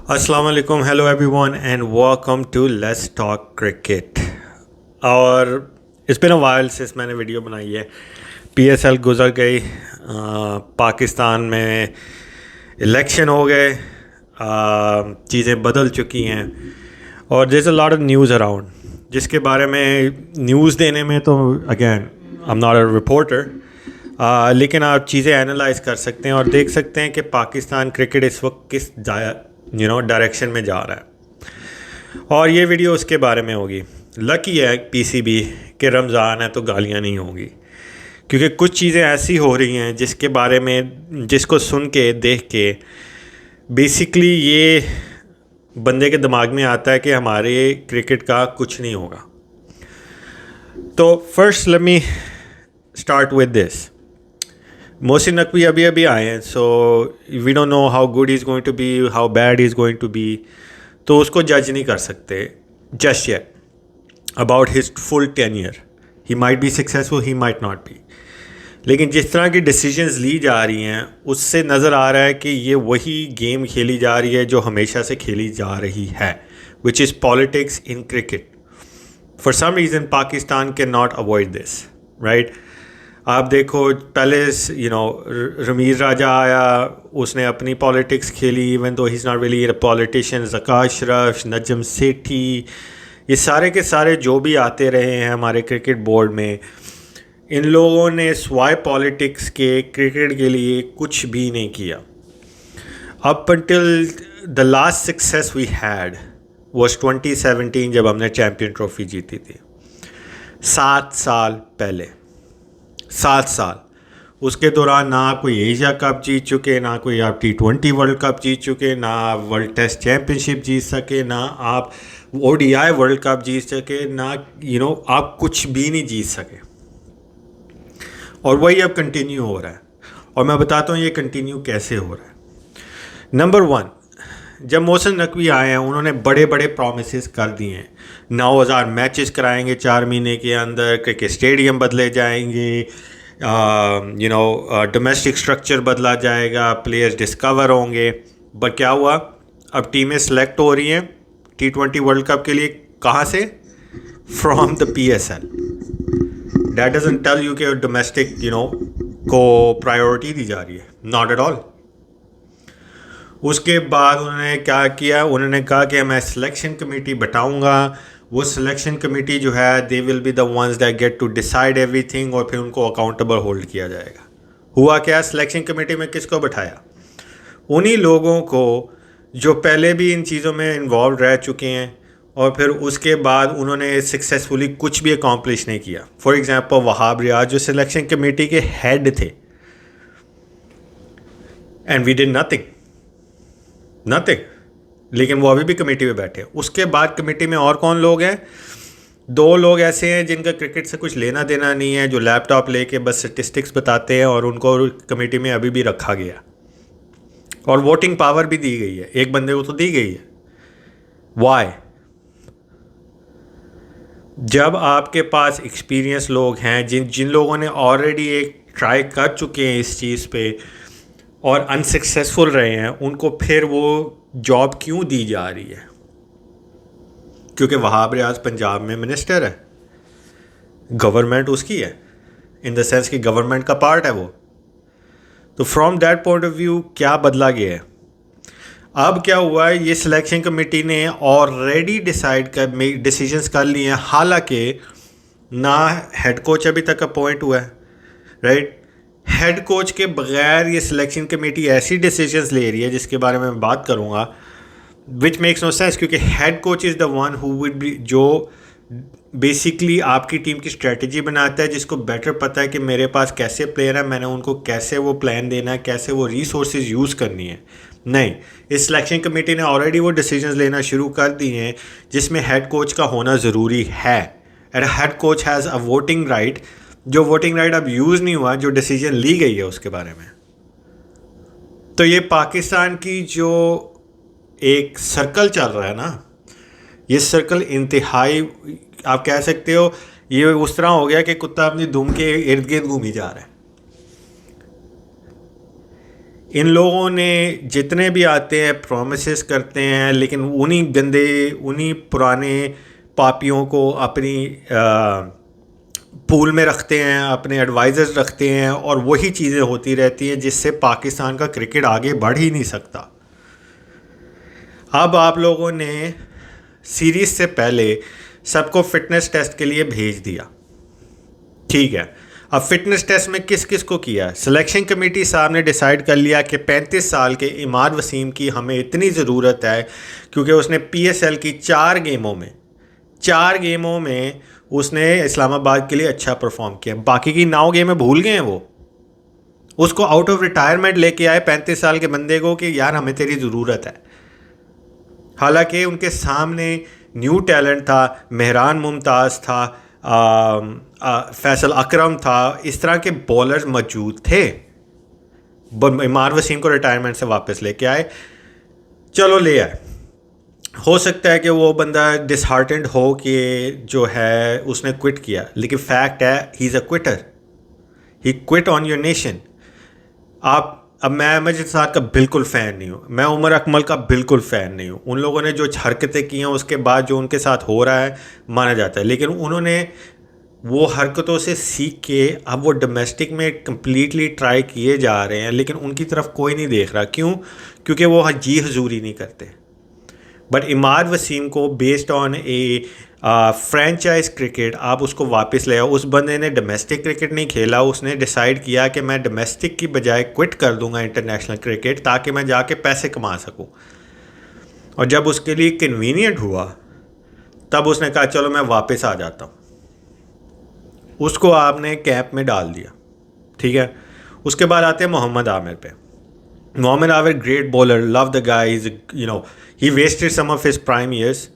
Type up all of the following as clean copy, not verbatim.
अस्सलाम वालेकुम, hello everyone and welcome to let's talk cricket. और it's been a while since मैंने video बनाई है। पीएसएल गुजर गई, पाकिस्तान में इलेक्शन हो गए, चीज़ें बदल चुकी हैं और there is a lot of news around जिसके बारे में न्यूज़ देने में तो again I am not a reporter, लेकिन आप चीज़ें एनालाइज कर सकते हैं और देख सकते हैं कि पाकिस्तान क्रिकेट इस वक्त किस डायरेक्शन में जा रहा है। और ये वीडियो उसके बारे में होगी। लकी है पीसीबी कि रमज़ान है तो गालियाँ नहीं होंगी, क्योंकि कुछ चीज़ें ऐसी हो रही हैं जिसके बारे में जिसको सुन के देख के बेसिकली ये बंदे के दिमाग में आता है कि हमारे क्रिकेट का कुछ नहीं होगा। तो first let me start with this. Mohsin Naqvi अभी अभी आए हैं, so we don't know how good is going to be, how bad is going to be, तो उसको जज नहीं कर सकते just yet about his full tenure. He might be successful, he might not be, लेकिन जिस तरह की डिसीजंस ली जा रही हैं उससे नज़र आ रहा है कि ये वही गेम खेली जा रही है जो हमेशा से खेली जा रही है, which is politics in cricket. For some reason Pakistan can not avoid this, right. आप देखो पहले रमीज़ राजा आया, उसने अपनी पॉलिटिक्स खेली, even though he is not really a politician. Zaka Ashraf, Najam Sethi, ये सारे के सारे जो भी आते रहे हैं हमारे क्रिकेट बोर्ड में, इन लोगों ने स्वाय पॉलिटिक्स के क्रिकेट के लिए कुछ भी नहीं किया। Up until the last success we had was 2017 जब हमने चैम्पियन ट्रॉफी जीती थी। 7 साल पहले, 7 साल। उसके दौरान ना आप कोई एशिया कप जीत चुके, ना कोई आप T20 वर्ल्ड कप जीत चुके, ना आप वर्ल्ड टेस्ट चैम्पियनशिप जीत सके, ना आप ODI वर्ल्ड कप जीत सके, ना आप कुछ भी नहीं जीत सके। और वही अब कंटिन्यू हो रहा है, और मैं बताता हूँ ये कंटिन्यू कैसे हो रहा है। नंबर 1, जब मोहसिन नकवी आए हैं उन्होंने बड़े बड़े प्रॉमिसेस कर दिए हैं। 9,000 मैचेस कराएंगे 4 महीने के अंदर, क्रिकेट स्टेडियम बदले जाएंगे, डोमेस्टिक स्ट्रक्चर बदला जाएगा, प्लेयर्स डिस्कवर होंगे। बट क्या हुआ? अब टीमें सेलेक्ट हो रही हैं T20 वर्ल्ड कप के लिए। कहाँ से? From the PSL। That doesn't tell you कि डोमेस्टिक को प्रायोरिटी दी जा रही है, नॉट एट ऑल। उसके बाद उन्होंने क्या किया? उन्होंने कहा कि मैं सिलेक्शन कमेटी बैठाऊंगा। वो सिलेक्शन कमेटी जो है they will be the ones that get to decide everything, और फिर उनको अकाउंटेबल होल्ड किया जाएगा। हुआ क्या? सिलेक्शन कमेटी में किसको बैठाया? उन्हीं लोगों को जो पहले भी इन चीज़ों में इन्वॉल्व रह चुके हैं और फिर उसके बाद उन्होंने सक्सेसफुली कुछ भी अकॉम्प्लिश नहीं किया। फॉर एग्जांपल वहाब रियाज जो सिलेक्शन कमेटी के हेड थे, एंड वी डिड नथिंग, लेकिन वो अभी भी कमेटी में बैठे हैं। उसके बाद कमेटी में और कौन लोग हैं? 2 लोग ऐसे हैं जिनका क्रिकेट से कुछ लेना देना नहीं है, जो लैपटॉप लेके बस स्टेटिस्टिक्स बताते हैं, और उनको कमेटी में अभी भी रखा गया। और वोटिंग पावर भी दी गई है, एक बंदे को तो दी गई है। वाई? जब आपके पास एक्सपीरियंस लोग हैं, जिन लोगों ने ऑलरेडी एक ट्राई कर चुके हैं इस चीज़ पे और अनसक्सेसफुल रहे हैं, उनको फिर वो जॉब क्यों दी जा रही है? क्योंकि वहाब रियाज पंजाब में मिनिस्टर है, गवर्नमेंट उसकी है, इन द सेंस कि गवर्नमेंट का पार्ट है वो। तो from that point of view क्या बदला गया है? अब क्या हुआ है? ये सिलेक्शन कमेटी ने ऑलरेडी डिसीजंस कर लिए हैं, हालांकि ना हेड कोच अभी तक अपॉइंट हुआ है, राइट। हेड कोच के बगैर ये सिलेक्शन कमेटी ऐसी डिसीजंस ले रही है जिसके बारे में मैं बात करूँगा, विच मेक्स नो सेंस, क्योंकि head coach is the one who would be, जो बेसिकली आपकी टीम की स्ट्रेटजी बनाता है, जिसको बेटर पता है कि मेरे पास कैसे प्लेयर है, मैंने उनको कैसे वो प्लान देना है, कैसे वो रिसोर्सेज यूज़ करनी है। नहीं, इस सिलेक्शन कमेटी ने ऑलरेडी वो डिसीजंस लेना शुरू कर दिए हैं जिसमें हेड कोच का होना ज़रूरी है। And head coach has a voting right, जो वोटिंग राइट अब यूज़ नहीं हुआ, जो डिसीजन ली गई है उसके बारे में। तो ये पाकिस्तान की जो एक सर्कल चल रहा है ना, ये सर्कल इंतहाई, आप कह सकते हो ये उस तरह हो गया कि कुत्ता अपनी दुम के इर्द गिर्द घूमी जा रहा है। इन लोगों ने जितने भी आते हैं प्रोमिसेस करते हैं, लेकिन उन्हीं पुराने पापियों को अपनी पूल में रखते हैं, अपने एडवाइज़र्स रखते हैं, और वही चीज़ें होती रहती हैं जिससे पाकिस्तान का क्रिकेट आगे बढ़ ही नहीं सकता। अब आप लोगों ने सीरीज़ से पहले सबको फ़िटनेस टेस्ट के लिए भेज दिया, ठीक है। अब फिटनेस टेस्ट में किस किस को किया? सिलेक्शन कमेटी साहब ने डिसाइड कर लिया कि 35 साल के इमाद वसीम की हमें इतनी ज़रूरत है, क्योंकि उसने पीएसएल की 4 गेमों में उसने इस्लामाबाद के लिए अच्छा परफॉर्म किया। बाकी की 9 गेमें भूल गए हैं वो। उसको आउट ऑफ रिटायरमेंट लेके आए 35 साल के बंदे को कि यार हमें तेरी ज़रूरत है। हालांकि उनके सामने न्यू टैलेंट था, मेहरान मुमताज़ था, फैसल अकरम था, इस तरह के बॉलर्स मौजूद थे। इमाद वसीम को रिटायरमेंट से वापस लेके आए, चलो ले आए। हो सकता है कि वो बंदा डिसहार्टेंड हो कि जो है उसने क्विट किया, लेकिन फैक्ट है he is a Quetta, he quit on your nation. अब मैं मजिद साहब का बिल्कुल फ़ैन नहीं हूँ, मैं उमर अकमल का बिल्कुल फ़ैन नहीं हूँ। उन लोगों ने जो हरकतें की हैं उसके बाद जो उनके साथ हो रहा है माना जाता है, लेकिन उन्होंने वो हरकतों से सीख के अब वो डोमेस्टिक में कम्प्लीटली ट्राई किए जा रहे हैं, लेकिन उनकी तरफ कोई नहीं देख रहा। क्यों? क्योंकि वो जी हजूरी नहीं करते। बट इमाद वसीम को based on A franchise cricket आप उसको वापस ले आओ। उस बंदे ने डोमेस्टिक क्रिकेट नहीं खेला, उसने डिसाइड किया कि मैं डोमेस्टिक की बजाय क्विट कर दूंगा इंटरनेशनल क्रिकेट, ताकि मैं जाके पैसे कमा सकूं। और जब उसके लिए कन्वीनियंट हुआ तब उसने कहा चलो मैं वापस आ जाता हूँ। उसको आपने कैंप में डाल दिया, ठीक है। उसके बाद आते हैं मोहम्मद आमिर पे। Mohammad Amir great bowler, love the guy, is he wasted some of his prime years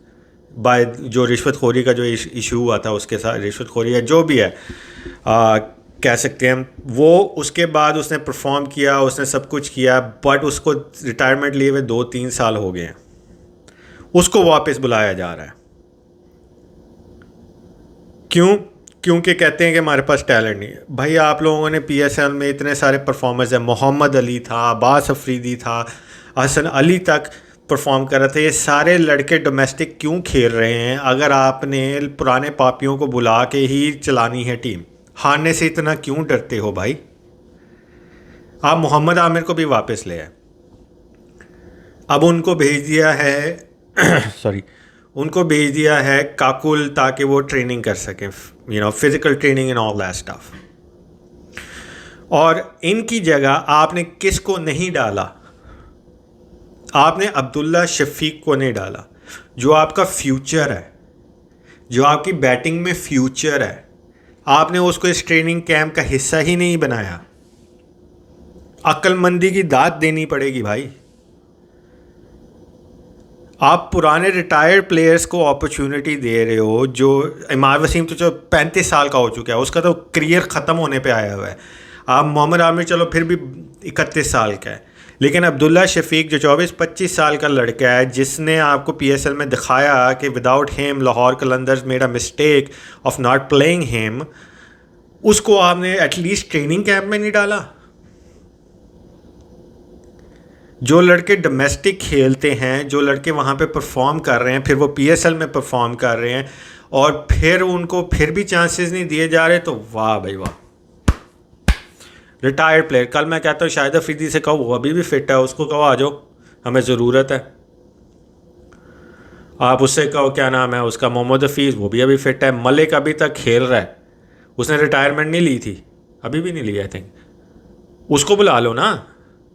by जो रिश्वतखोरी का जो इशू हुआ था उसके साथ, रिश्वतखोरी या जो भी है कह सकते हैं वो। उसके बाद उसने परफॉर्म किया, उसने सब कुछ किया, बट उसको रिटायरमेंट लिए हुए 2-3 साल हो गए हैं। उसको वापस बुलाया जा रहा है। क्यों? क्योंकि कहते हैं कि हमारे पास टैलेंट नहीं है। भाई आप लोगों ने पीएसएल में इतने सारे परफॉर्मर्स हैं, मोहम्मद अली था, अब्बास अफरीदी था, हसन अली तक परफॉर्म कर रहे थे। ये सारे लड़के डोमेस्टिक क्यों खेल रहे हैं अगर आपने पुराने पापियों को बुला के ही चलानी है टीम? हारने से इतना क्यों डरते हो भाई? आप मोहम्मद आमिर को भी वापस ले आए। अब उनको भेज दिया है सॉरी उनको भेज दिया है काकुल, ताकि वो ट्रेनिंग कर सकें, physical training and all that stuff. और इनकी जगह आपने किसको नहीं डाला? आपने अब्दुल्ला शफीक को नहीं डाला, जो आपका फ्यूचर है, जो आपकी बैटिंग में फ्यूचर है। आपने उसको इस ट्रेनिंग कैंप का हिस्सा ही नहीं बनाया। अक्लमंदी की दाद देनी पड़ेगी भाई। आप पुराने रिटायर्ड प्लेयर्स को अपॉर्चुनिटी दे रहे हो। जो इमाद वसीम तो जो 35 साल का हो चुका है, उसका तो करियर ख़त्म होने पे आया हुआ है। आप मोहम्मद आमिर चलो फिर भी 31 साल का है, लेकिन अब्दुल्ला शफीक जो 24-25 साल का लड़का है, जिसने आपको पीएसएल में दिखाया कि without him Lahore Qalandars made a mistake of not playing him, उसको आपने एटलीस्ट ट्रेनिंग कैंप में नहीं डाला। जो लड़के डोमेस्टिक खेलते हैं, जो लड़के वहाँ पे परफॉर्म कर रहे हैं, फिर वो पीएसएल में परफॉर्म कर रहे हैं और फिर उनको फिर भी चांसेस नहीं दिए जा रहे, तो वाह भाई वाह। रिटायर्ड प्लेयर, कल मैं कहता हूँ शाहिद अफरीदी से कहो, वो अभी भी फिट है, उसको कहो आ जाओ, हमें ज़रूरत है। आप उससे कहो क्या नाम है उसका, मोहम्मद हफीज़, वो भी अभी फिट है। मलिक अभी तक खेल रहा है, उसने रिटायरमेंट नहीं ली थी, अभी भी नहीं ली आई थिंक। उसको बुला लो ना,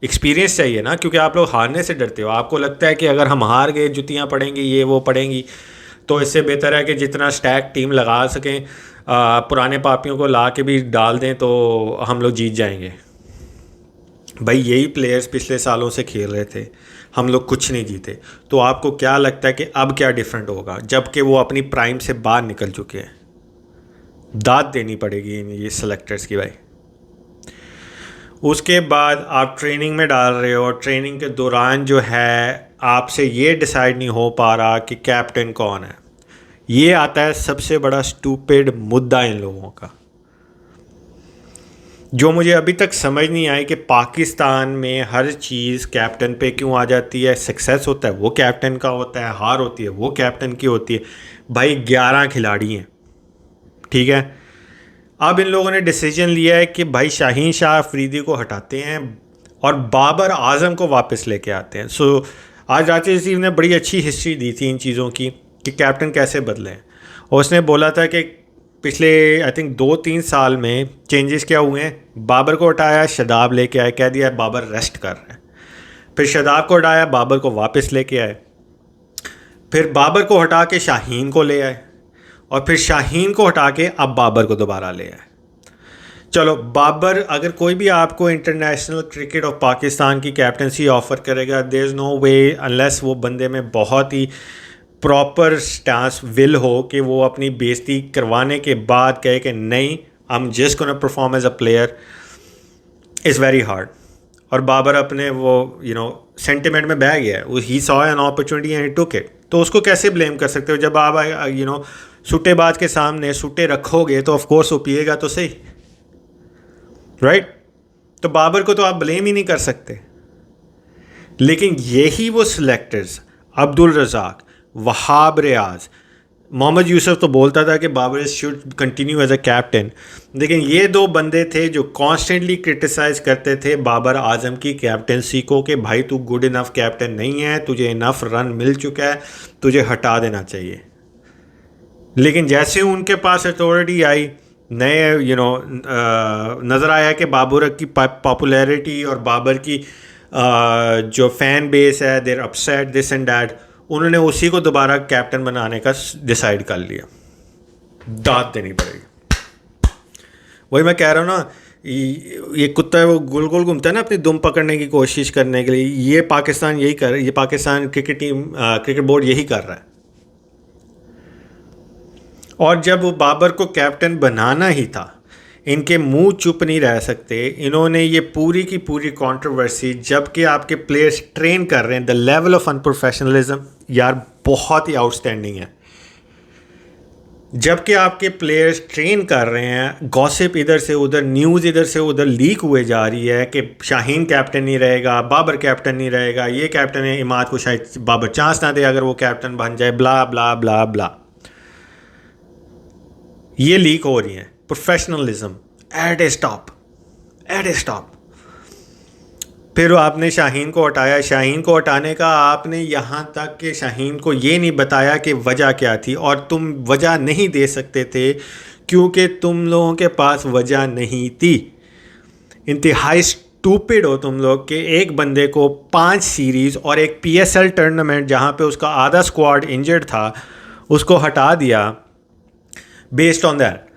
एक्सपीरियंस चाहिए ना, क्योंकि आप लोग हारने से डरते हो। आपको लगता है कि अगर हम हार गए जुतियाँ पड़ेंगी, ये वो पड़ेंगी, तो इससे बेहतर है कि जितना स्टैक टीम लगा सकें, पुराने पापियों को ला के भी डाल दें तो हम लोग जीत जाएंगे। भाई यही प्लेयर्स पिछले सालों से खेल रहे थे, हम लोग कुछ नहीं जीते। तो आपको क्या लगता है कि अब क्या डिफरेंट होगा, जबकि वो अपनी प्राइम से बाहर निकल चुके हैं? दाद देनी पड़ेगी इन ये सेलेक्टर्स की भाई। उसके बाद आप ट्रेनिंग में डाल रहे हो, ट्रेनिंग के दौरान जो है आपसे ये डिसाइड नहीं हो पा रहा कि कैप्टन कौन है। ये आता है सबसे बड़ा स्टूपिड मुद्दा इन लोगों का। जो मुझे अभी तक समझ नहीं आई कि पाकिस्तान में हर चीज़ कैप्टन पे क्यों आ जाती है। सक्सेस होता है वो कैप्टन का होता है, हार होती है वो कैप्टन की होती है। भाई 11 खिलाड़ी हैं, ठीक है। अब इन लोगों ने डिसीजन लिया है कि भाई शाहीन शाह अफरीदी को हटाते हैं और बाबर आजम को वापस लेके आते हैं। सो आज रांची रसीफ ने बड़ी अच्छी हिस्ट्री दी थी इन चीज़ों की कि कैप्टन कैसे बदलें, और उसने बोला था कि पिछले आई थिंक 2-3 साल में चेंजेस क्या हुए हैं। बाबर को हटाया, शादाब लेके आए, कह दिया बाबर रेस्ट कर रहे हैं। फिर शादाब को हटाया, बाबर को वापस लेके आए। फिर बाबर को हटा के शाहीन को ले आए, और फिर शाहीन को हटा के अब बाबर को दोबारा ले आए। चलो, बाबर अगर कोई भी आपको इंटरनेशनल क्रिकेट ऑफ पाकिस्तान की कैप्टनसी ऑफ़र करेगा, there is no way unless वो बंदे में बहुत ही प्रॉपर स्टांस विल हो कि वो अपनी बेइज्जती करवाने के बाद कहे कि नहीं, I am just gonna perform as a player, is very hard. और बाबर अपने वो सेंटिमेंट में बह गया है। He saw an opportunity and he took it. तो उसको कैसे ब्लेम कर सकते हो? जब आप सुट्टेबाज के सामने सुट्टे रखोगे तो ऑफकोर्स वो पिएगा तो सही, राइट? तो बाबर को तो आप ब्लेम ही नहीं कर सकते। लेकिन यही वो सिलेक्टर्स, अब्दुल रज़ाक, वहाब रियाज, मोहम्मद यूसुफ तो बोलता था कि Babar should continue as a captain, लेकिन ये दो बंदे थे जो कॉन्स्टेंटली क्रिटिसाइज करते थे बाबर आजम की कैप्टनसी को कि भाई तू गुड इनफ कैप्टन नहीं है, तुझे इनफ रन मिल चुका है, तुझे हटा देना चाहिए। लेकिन जैसे उनके पास अथॉरिटी आई, नए नज़र आया कि बाबर की पॉपुलैरिटी और बाबर की जो फ़ैन बेस है, देर अपसेट दिस एंड दैट, उन्होंने उसी को दोबारा कैप्टन बनाने का डिसाइड कर लिया। दाद देनी पड़ेगी। वही मैं कह रहा हूँ ना, ये कुत्ता है वो गोल गोल घूमता है ना अपनी दुम पकड़ने की कोशिश करने के लिए। ये Pakistan cricket team, cricket board यही कर रहा है। और जब वो बाबर को कैप्टन बनाना ही था, इनके मुंह चुप नहीं रह सकते। इन्होंने ये पूरी की पूरी कंट्रोवर्सी, जबकि आपके प्लेयर्स ट्रेन कर रहे हैं, द लेवल ऑफ अनप्रोफेशनलिज्म यार बहुत ही आउटस्टैंडिंग है। जबकि आपके प्लेयर्स ट्रेन कर रहे हैं, गॉसिप इधर से उधर, न्यूज़ इधर से उधर लीक हुए जा रही है कि शाहीन कैप्टन नहीं रहेगा, बाबर कैप्टन नहीं रहेगा, ये कैप्टन है, इमाद को शायद बाबर चांस ना दे अगर वो कैप्टन बन जाए, ब्ला ब्ला ब्ला ब्ला। ये लीक हो रही है। प्रोफेशनलिज्म एट ए स्टॉप। फिर आपने शाहीन को हटाया। शाहीन को हटाने का आपने यहाँ तक कि शाहीन को ये नहीं बताया कि वजह क्या थी, और तुम वजह नहीं दे सकते थे क्योंकि तुम लोगों के पास वजह नहीं थी। इंतहाई स्टूपिड हो तुम लोग कि एक बंदे को 5 सीरीज़ और एक PSL टूर्नामेंट जहाँ पे उसका आधा स्क्वाड इंजर्ड था, उसको हटा दिया बेस्ड ऑन दैट,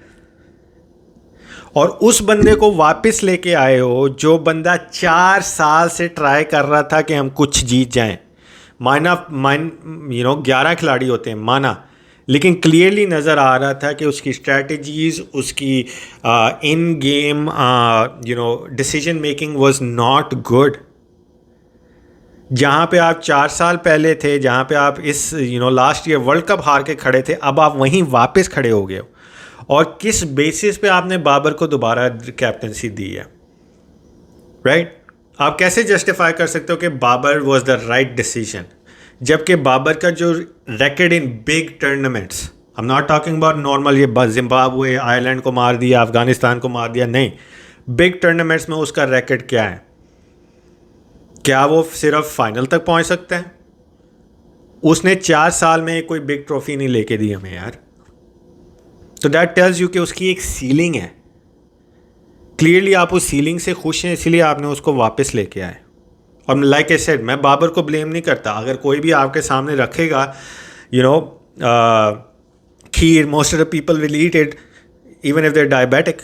और उस बंदे को वापस लेके आए हो जो बंदा 4 साल से ट्राई कर रहा था कि हम कुछ जीत जाएं। 11 खिलाड़ी होते हैं माना, लेकिन क्लियरली नज़र आ रहा था कि उसकी स्ट्रैटेजीज़, उसकी इन game decision making was not good. जहाँ पे आप 4 साल पहले थे, जहाँ पे आप इस लास्ट ईयर वर्ल्ड कप हार के खड़े थे, अब आप वहीं वापस खड़े हो गए हो। और किस बेसिस पे आपने बाबर को दोबारा कैप्टनसी दी है, राइट? आप कैसे जस्टिफाई कर सकते हो कि Babar was the right decision, जबकि बाबर का जो record in big tournaments, I am not talking about normal ये जिम्बाब्वे, आयरलैंड को मार दिया, अफगानिस्तान को मार दिया, नहीं, बिग टूर्नामेंट्स में उसका रिकॉर्ड क्या है? क्या वो सिर्फ फाइनल तक पहुंच सकते हैं? उसने 4 साल में कोई बिग ट्रॉफी नहीं लेके दी हमें यार। तो दैट टेल्स यू कि उसकी एक सीलिंग है। क्लियरली आप उस सीलिंग से खुश हैं, इसलिए आपने उसको वापस लेके आए। और लाइक आई सेड, मैं बाबर को ब्लेम नहीं करता। अगर कोई भी आपके सामने रखेगा kheer, most of the people will eat it even if they are diabetic.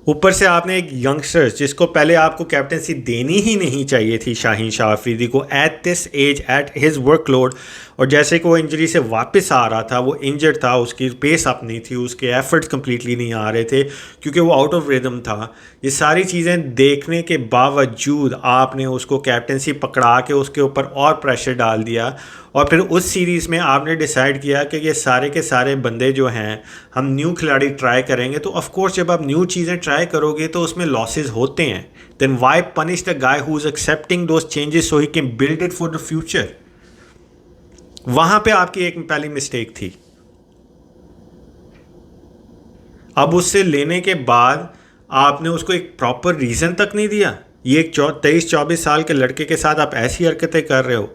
ऊपर से आपने एक यंगस्टर्स जिसको पहले आपको कैप्टनसी देनी ही नहीं चाहिए थी, शाहीन शाह अफरीदी को, at this age, at his workload, और जैसे कि वो इंजरी से वापस आ रहा था, वो इंजर्ड था, उसकी पेस अप नहीं थी, उसके एफर्ट्स कंप्लीटली नहीं आ रहे थे क्योंकि वो आउट ऑफ रिदम था। ये सारी चीज़ें देखने के बावजूद आपने उसको कैप्टनसी पकड़ा के उसके ऊपर और प्रेशर डाल दिया, और फिर उस सीरीज़ में आपने डिसाइड किया कि ये सारे के सारे बंदे जो हैं हम न्यू खिलाड़ी ट्राई करेंगे। तो ऑफ कोर्स जब आप न्यू चीज़ें ट्राई करोगे तो उसमें लॉसेस होते हैं। Then why punish the guy who is accepting those changes so he can build it for the future. वहां पे आपकी एक पहली मिस्टेक थी। अब उससे लेने के बाद आपने उसको एक प्रॉपर रीज़न तक नहीं दिया। ये एक 23-24 साल के लड़के के साथ आप ऐसी हरकतें कर रहे हो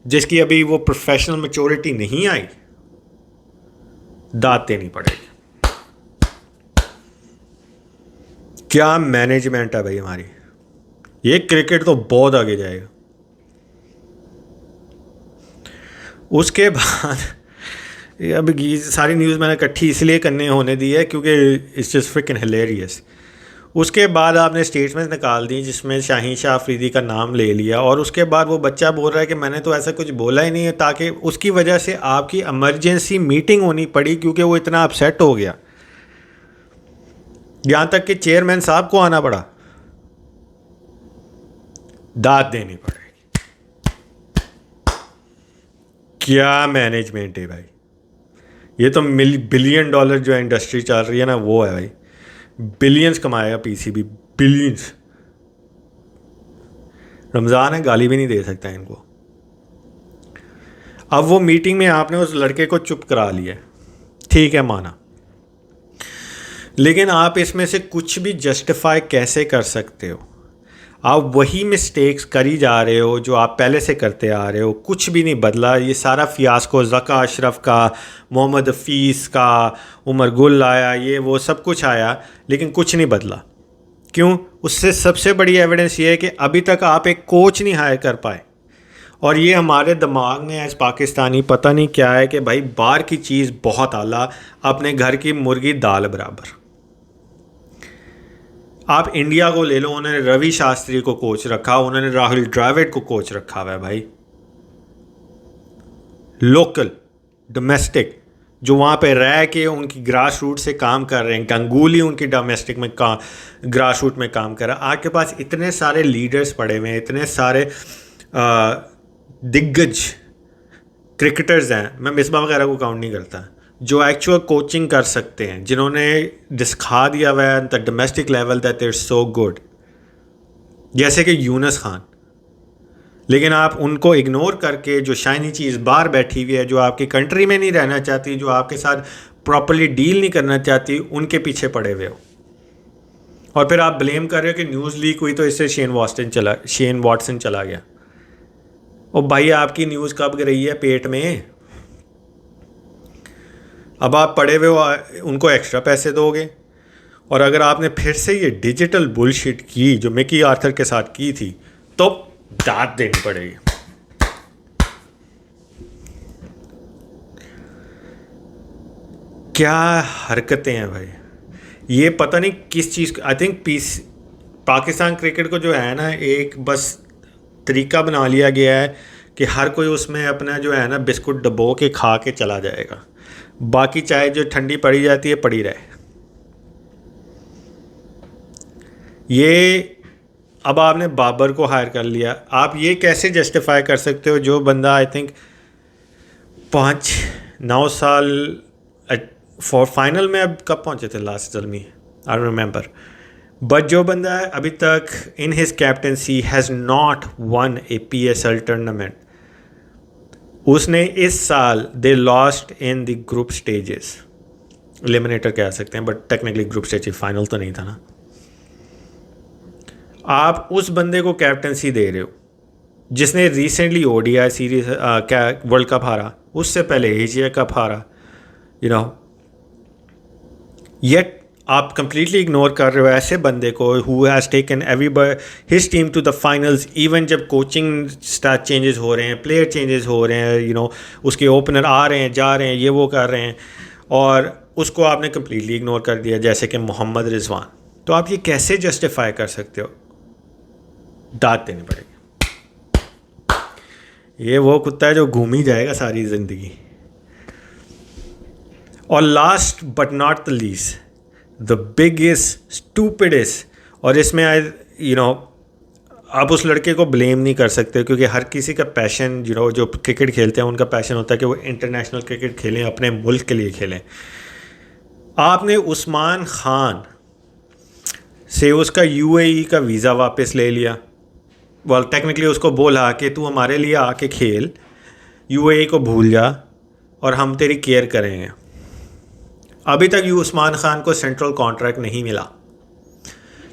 जिसकी अभी वो प्रोफेशनल मैच्योरिटी नहीं आई, दांत देनी पड़ेगी। क्या मैनेजमेंट है भाई हमारी, ये क्रिकेट तो बहुत आगे जाएगा। उसके बाद अब ये सारी न्यूज़ मैंने इकट्ठी इसलिए करने होने दी है क्योंकि इट्स जस्ट फ्रिकिंग हिलेरियस। उसके बाद आपने स्टेटमेंट निकाल दी जिसमें शाहीन शाह अफरीदी का नाम ले लिया, और उसके बाद वो बच्चा बोल रहा है कि मैंने तो ऐसा कुछ बोला ही नहीं है, ताकि उसकी वजह से आपकी इमरजेंसी मीटिंग होनी पड़ी क्योंकि वो इतना अपसेट हो गया, यहाँ तक कि चेयरमैन साहब को आना पड़ा, दाद देनी पड़ेगी। क्या मैनेजमेंट है भाई, ये तो $1 बिलियन जो इंडस्ट्री चल रही है ना वो है भाई। बिलियंस कमाएगा पीसीबी, बिलियंस। रमज़ान है, गाली भी नहीं दे सकता इनको। अब वो मीटिंग में आपने उस लड़के को चुप करा लिया, ठीक है माना, लेकिन आप इसमें से कुछ भी जस्टिफाई कैसे कर सकते हो? आप वही मिस्टेक्स करी जा रहे हो जो आप पहले से करते आ रहे हो, कुछ भी नहीं बदला। ये सारा फियास्को ज़का अशरफ का, मोहम्मद हफीज़ का, उमर गुल आया, ये वो सब कुछ आया, लेकिन कुछ नहीं बदला। क्यों? उससे सबसे बड़ी एविडेंस ये है कि अभी तक आप एक कोच नहीं हायर कर पाए, और ये हमारे दिमाग में एज पाकिस्तानी पता नहीं क्या है कि भाई बाहर की चीज़ बहुत आला, अपने घर की मुर्गी दाल बराबर। आप इंडिया को ले लो, उन्होंने रवि शास्त्री को कोच रखा, उन्होंने राहुल द्रविड़ को कोच रखा हुआ है भाई, लोकल डोमेस्टिक, जो वहाँ पे रह के उनकी ग्रास रूट से काम कर रहे हैं। गंगूली उनकी डोमेस्टिक में ग्रास रूट में काम कर रहा है। आपके पास इतने सारे लीडर्स पड़े हुए हैं, इतने सारे दिग्गज क्रिकेटर्स हैं, मैं मिसबा वगैरह को काउंट नहीं करता, जो एक्चुअल कोचिंग कर सकते हैं, जिन्होंने दिखा दिया हुआ है the domestic level that they are so good, जैसे कि यूनुस खान। लेकिन आप उनको इग्नोर करके जो शाइनी चीज़ बाहर बैठी हुई है, जो आपकी कंट्री में नहीं रहना चाहती, जो आपके साथ प्रॉपर्ली डील नहीं करना चाहती, उनके पीछे पड़े हुए हो। और फिर आप ब्लेम कर रहे हो कि न्यूज़ लीक हुई तो इससे शेन वॉटसन चला गया। और भाई आपकी न्यूज़ कब रही है पेट में? अब आप पड़े हुए हो, उनको एक्स्ट्रा पैसे दोगे। और अगर आपने फिर से ये डिजिटल बुलशिट की जो मिकी आर्थर के साथ की थी, तो दाद देनी पड़ेगी। क्या हरकतें हैं भाई, ये पता नहीं किस चीज़। आई थिंक पाकिस्तान क्रिकेट को जो है ना, एक बस तरीका बना लिया गया है कि हर कोई उसमें अपना जो है ना बिस्कुट डबो के खा के चला जाएगा, बाकी चाहे जो ठंडी पड़ी जाती है पड़ी रहे। ये अब आपने बाबर को हायर कर लिया, आप ये कैसे जस्टिफाई कर सकते हो जो बंदा आई थिंक 5-9 साल फॉर फाइनल में अब कब पहुंचे थे last Jalmi, I remember, but जो बंदा है अभी तक in his captaincy has not one A PSL tournament. उसने इस साल they lost in the group stages, eliminator कह सकते हैं, but technically group stage, final तो नहीं था ना। आप उस बंदे को कैप्टनसी दे रहे हो जिसने रिसेंटली ODI सीरीज क्या वर्ल्ड कप हारा, उससे पहले एशिया कप हारा, यू नो, येट आप कंप्लीटली इग्नोर कर रहे हो ऐसे बंदे को who has taken his team to the finals. Even जब कोचिंग स्टाफ चेंजेस हो रहे हैं, प्लेयर चेंजेस हो रहे हैं, यू नो, उसके ओपनर आ रहे हैं, जा रहे हैं, ये वो कर रहे हैं, और उसको आपने कंप्लीटली इग्नोर कर दिया। जैसे कि मोहम्मद रिजवान, तो आप ये कैसे जस्टिफाई कर सकते हो? दाद देनी पड़ेगी। ये वो कुत्ता है जो घूम ही जाएगा सारी ज़िंदगी। और last but not the least, the biggest stupidest, और इसमें आप उस लड़के को ब्लेम नहीं कर सकते, क्योंकि हर किसी का पैशन, जो क्रिकेट खेलते हैं उनका पैशन होता है कि वो इंटरनेशनल क्रिकेट खेलें, अपने मुल्क के लिए खेलें। आपने उस्मान खान से उसका यूएई का वीज़ा वापस ले लिया। वेल टेक्निकली उसको बोला कि तू हमारे लिए आके खेल, यूएई को भूल जा और हम तेरी केयर करेंगे। अभी तक उस्मान खान को सेंट्रल कॉन्ट्रैक्ट नहीं मिला,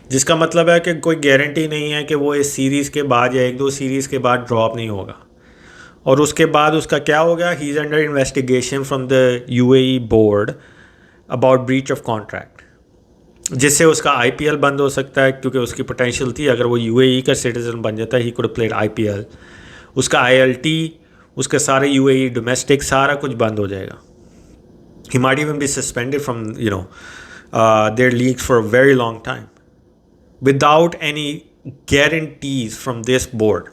जिसका मतलब है कि कोई गारंटी नहीं है कि वो इस सीरीज़ के बाद या 1-2 सीरीज़ के बाद ड्रॉप नहीं होगा। और उसके बाद उसका क्या हो गया? He is under investigation from the UAE board about breach of contract, जिससे उसका आईपीएल बंद हो सकता है, क्योंकि उसकी पोटेंशियल थी। अगर वो यूएई का सिटीजन बन जाता है, ही कुड प्लेड आईपीएल। उसका आईएलटी, उसके सारे यूएई डोमेस्टिक सारा कुछ बंद हो जाएगा। He might even be suspended from their leagues for a very long time without any guarantees from this board.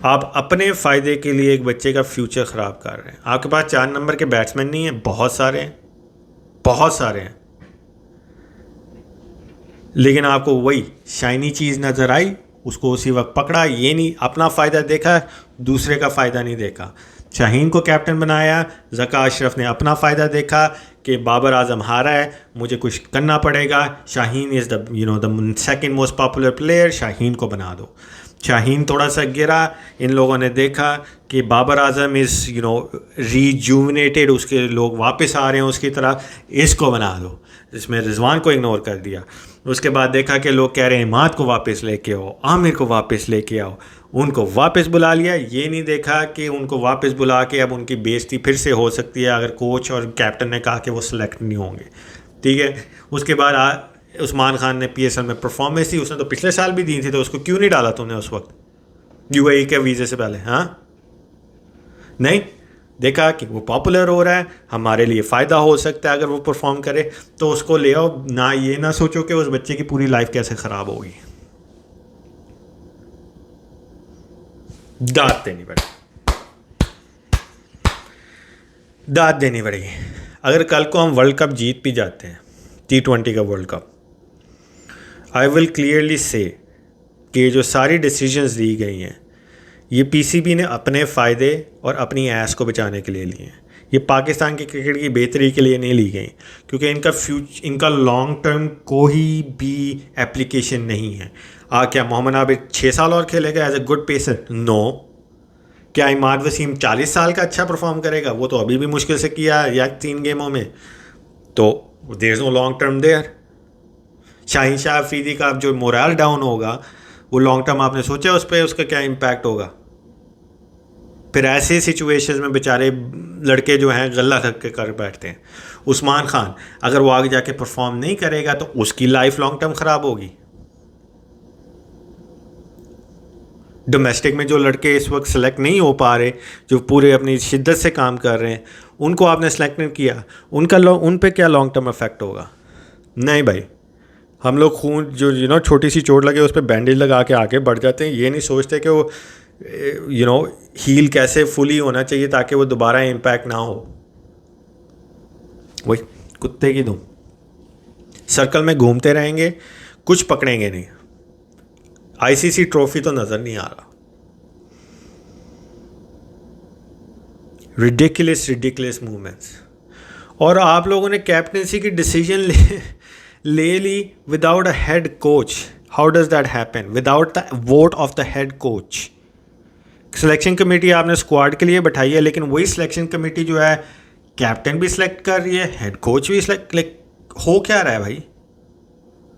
आप अपने फ़ायदे के लिए एक बच्चे का फ्यूचर ख़राब कर रहे हैं। आपके पास 4 नंबर के बैट्समैन नहीं हैं, बहुत सारे हैं, बहुत सारे हैं, लेकिन आपको वही शाइनी चीज़ नज़र आई, उसको उसी वक्त पकड़ा। ये नहीं अपना फ़ायदा देखा, दूसरे का फ़ायदा नहीं देखा। शाहीन को कैप्टन बनाया, ज़का अशरफ ने अपना फ़ायदा देखा कि बाबर आजम हारा है, मुझे कुछ करना पड़ेगा, Shaheen is the second most popular player, Shaheen को बना दो। शाहीन थोड़ा सा गिरा, इन लोगों ने देखा कि बाबर आजम इज़ रीजूविनेटेड, उसके लोग वापस आ रहे हैं उसकी तरह, इसको बना दो। इसमें रिजवान को इग्नोर कर दिया। उसके बाद देखा कि लोग कह रहे हैं इमाद को वापस लेके आओ, आमिर को वापस लेके आओ, उनको वापस बुला लिया। ये नहीं देखा कि उनको वापस बुला के अब उनकी बेइज्जती फिर से हो सकती है अगर कोच और कैप्टन ने कहा कि वो सिलेक्ट नहीं होंगे। ठीक है, उसके बाद उस्मान खान ने पीएसएल में परफॉर्मेंस दी, उसने तो पिछले साल भी दी थी, तो उसको क्यों नहीं डाला तुमने उस वक्त यूएई के वीज़े से पहले? हाँ, नहीं देखा कि वो पॉपुलर हो रहा है, हमारे लिए फ़ायदा हो सकता है अगर वो परफॉर्म करे, तो उसको ले आओ ना। ये ना सोचो कि उस बच्चे की पूरी लाइफ कैसे ख़राब होगी। दाद देनी पड़ेगी, दाद देनी पड़ेगी। अगर कल को हम वर्ल्ड कप जीत भी जाते हैं, T20 का world cup, I will clearly से कि जो सारी डिसीजंस दी गई हैं ये पीसीबी ने अपने फ़ायदे और अपनी ऐस को बचाने के लिए लिए हैं। ये पाकिस्तान की क्रिकेट की बेहतरी के लिए नहीं ली गई, क्योंकि इनका लॉन्ग टर्म कोई भी एप्लीकेशन नहीं है। क्या मोहम्मद आबिद 6 साल और खेलेगा as a good pacer? No. क्या इमाद वसीम 40 साल का अच्छा परफॉर्म करेगा? वो तो अभी भी मुश्किल से किया या 3 गेमों में, तो there is no long term there. Shaheen Shah Afridi का जो मोरल डाउन होगा, वो लॉन्ग टर्म आपने सोचा उस पर उसका क्या इम्पैक्ट होगा? फिर ऐसे सिचुएशंस में बेचारे लड़के जो हैं गला रख के कर बैठते हैं। उस्मान खान अगर वो आगे जाके परफॉर्म नहीं करेगा तो उसकी लाइफ लॉन्ग टर्म ख़राब होगी। डोमेस्टिक में जो लड़के इस वक्त सेलेक्ट नहीं हो पा रहे, जो पूरे अपनी शिद्दत से काम कर रहे हैं, उनको आपने सेलेक्ट नहीं किया, उन पे क्या लॉन्ग टर्म इफेक्ट होगा? नहीं भाई, हम लोग खून जो छोटी सी चोट लगे उस पर बैंडेज लगा के आगे बढ़ जाते हैं। ये नहीं सोचते कि वो हील कैसे फुली होना चाहिए ताकि वो दोबारा इम्पैक्ट ना हो। वही कुत्ते की धूम, सर्कल में घूमते रहेंगे, कुछ पकड़ेंगे नहीं। आईसीसी ट्रॉफी तो नज़र नहीं आ रहा। Ridiculous movements. और आप लोगों ने कैप्टनसी की डिसीजन ले ली without a head coach. How does that happen? Without the vote of the head coach. Selection committee आपने स्क्वाड के लिए बैठाई है, लेकिन वही सिलेक्शन कमेटी जो है कैप्टन भी सिलेक्ट कर रही है, हेड कोच भी सिलेक्ट। हो क्या रहा है भाई?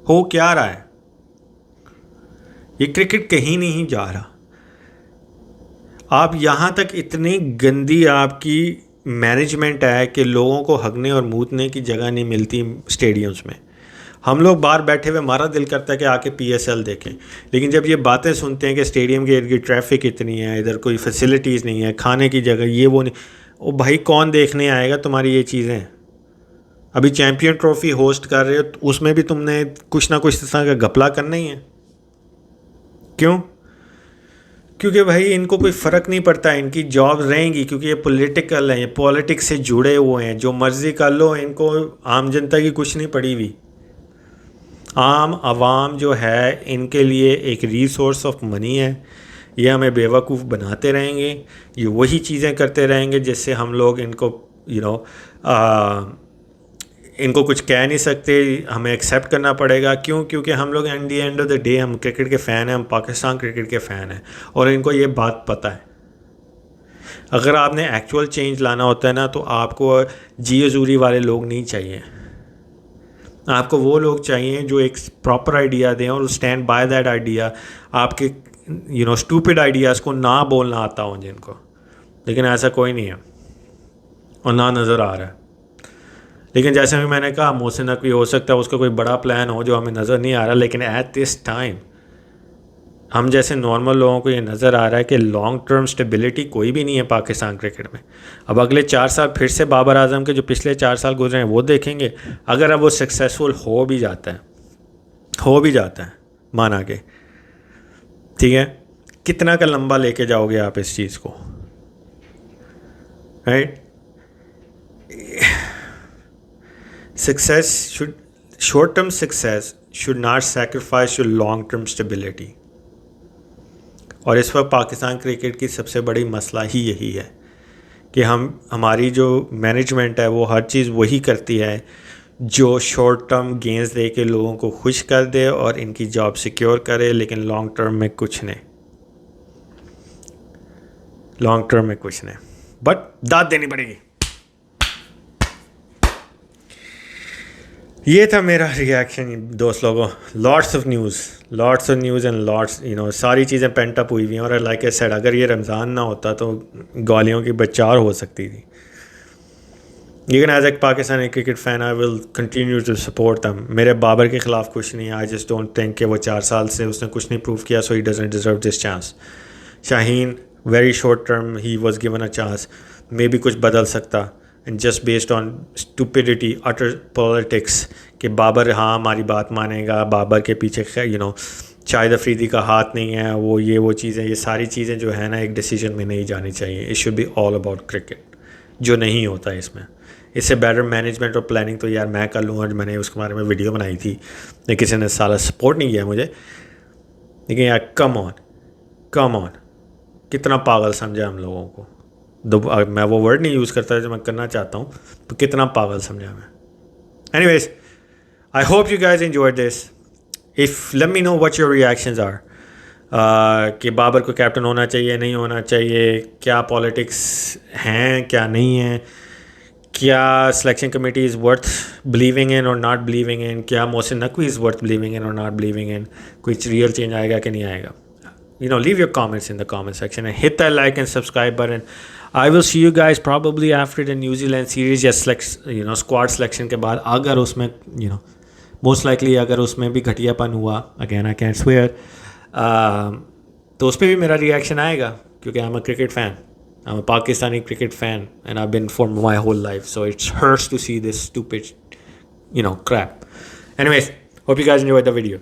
हो क्या रहा है? ये क्रिकेट कहीं नहीं जा रहा। आप यहाँ तक इतनी गंदी आपकी मैनेजमेंट है कि लोगों को हगने और मूतने की जगह नहीं मिलती स्टेडियम्स में। हम लोग बाहर बैठे हुए, हमारा दिल करता है कि आके पीएसएल देखें, लेकिन जब ये बातें सुनते हैं कि स्टेडियम के इर्द गिर्द ट्रैफिक इतनी है, इधर कोई फैसिलिटीज़ नहीं है, खाने की जगह ये वो नहीं, ओ भाई कौन देखने आएगा तुम्हारी ये चीज़ें? अभी चैम्पियन ट्रॉफी होस्ट कर रहे हो तो उसमें भी तुमने कुछ ना कुछ इस तरह का घपला करना ही है। क्यों? क्योंकि भाई इनको कोई फ़र्क नहीं पड़ता, इनकी जॉब रहेंगी, क्योंकि ये पॉलिटिकल हैं, ये पॉलिटिक्स से जुड़े हुए हैं, जो मर्ज़ी कर लो, इनको आम जनता की कुछ नहीं पड़ी हुई। आम आवाम जो है इनके लिए एक रिसोर्स ऑफ मनी है। ये हमें बेवकूफ़ बनाते रहेंगे, ये वही चीज़ें करते रहेंगे जिससे हम लोग इनको इनको कुछ कह नहीं सकते, हमें एक्सेप्ट करना पड़ेगा। क्यों? क्योंकि हम लोग at the end of the day हम क्रिकेट के फ़ैन हैं, हम पाकिस्तान क्रिकेट के फ़ैन हैं और इनको ये बात पता है। अगर आपने एक्चुअल चेंज लाना होता है ना, तो आपको जी हजूरी वाले लोग नहीं चाहिए, आपको वो लोग चाहिए जो एक प्रॉपर आइडिया दें और स्टैंड बाय दैट आइडिया। आपके स्टूपिड आइडियाज़ को ना बोलना आता हो जिनको, लेकिन ऐसा कोई नहीं है और ना नज़र आ रहा है। लेकिन जैसे भी मैंने कहा, मोहसिन नकवी हो सकता है उसका कोई बड़ा प्लान हो जो हमें नज़र नहीं आ रहा, लेकिन एट दिस टाइम हम जैसे नॉर्मल लोगों को ये नज़र आ रहा है कि लॉन्ग टर्म स्टेबिलिटी कोई भी नहीं है पाकिस्तान क्रिकेट में। अब अगले 4 साल फिर से बाबर आजम के जो पिछले 4 साल गुजरे हैं वो देखेंगे। अगर अब वो सक्सेसफुल हो भी जाता है माना के, ठीक है, कितना का लंबा लेके जाओगे आप इस चीज़ को, right? Short term success should not sacrifice your long term stability. और इस वक्त पाकिस्तान क्रिकेट की सबसे बड़ी मसला ही यही है कि हमारी जो मैनेजमेंट है वो हर चीज़ वही करती है जो शॉर्ट टर्म गेंस दे के लोगों को खुश कर दे और इनकी जॉब सिक्योर करे, लेकिन लॉन्ग टर्म में कुछ नहीं, बट दाद देनी पड़ेगी। ये था मेरा रिएक्शन दोस्त लोगों। Lots of news and lots सारी चीज़ें पेंट अप हुई हुई हैं। और लाइक आई सेड, अगर ये रमज़ान ना होता तो गालियों की बचार हो सकती थी। लेकिन as a Pakistani cricket fan I will continue to support them. मेरे बाबर के ख़िलाफ़ कुछ नहीं है, आई जस्ट डोंट थिंक कि वो 4 साल से उसने कुछ नहीं प्रूव किया, so he doesn't deserve this chance. Shaheen very short term he was given a chance, maybe कुछ बदल सकता, and just based on stupidity, utter politics कि बाबर हाँ हमारी बात मानेगा, बाबर के पीछे शाहिद अफरीदी का हाथ नहीं है, वो चीज़ें, ये सारी चीज़ें जो है ना एक डिसीजन में नहीं जानी चाहिए। It should be all about cricket, जो नहीं होता है इसमें। इससे बेटर मैनेजमेंट और प्लानिंग तो यार मैं कर लूँगा, और मैंने उसके बारे में वीडियो बनाई थी, लेकिन किसी ने साला सपोर्ट नहीं किया मुझे। लेकिन यार कम ऑन कितना पागल समझा हम लोगों को। मैं वो वर्ड नहीं यूज़ करता जो मैं करना चाहता हूँ, तो कितना पागल समझा मैं। Anyways, I hope you guys enjoyed this. If let me know what your reactions are, कि बाबर को कैप्टन होना चाहिए, नहीं होना चाहिए, क्या पॉलिटिक्स हैं क्या नहीं है, क्या selection committee is worth believing in और नॉट बिलीविंग इन, क्या Mohsin Naqvi is worth believing in और नॉट बिलीविंग इन, कुछ रियल चेंज आएगा कि नहीं आएगा। Leave your comments in the comment section and hit that like and subscribe button. I will see you guys probably after the New Zealand series या squad selection के बाद, अगर उसमें most likely अगर उसमें भी घटियापन हुआ, again I can't swear, तो उस पर भी मेरा reaction आएगा, क्योंकि I'm a cricket fan. I'm a Pakistani cricket fan and I've been for my whole life, so it hurts to see this stupid crap. Anyways, hope you guys enjoyed the video.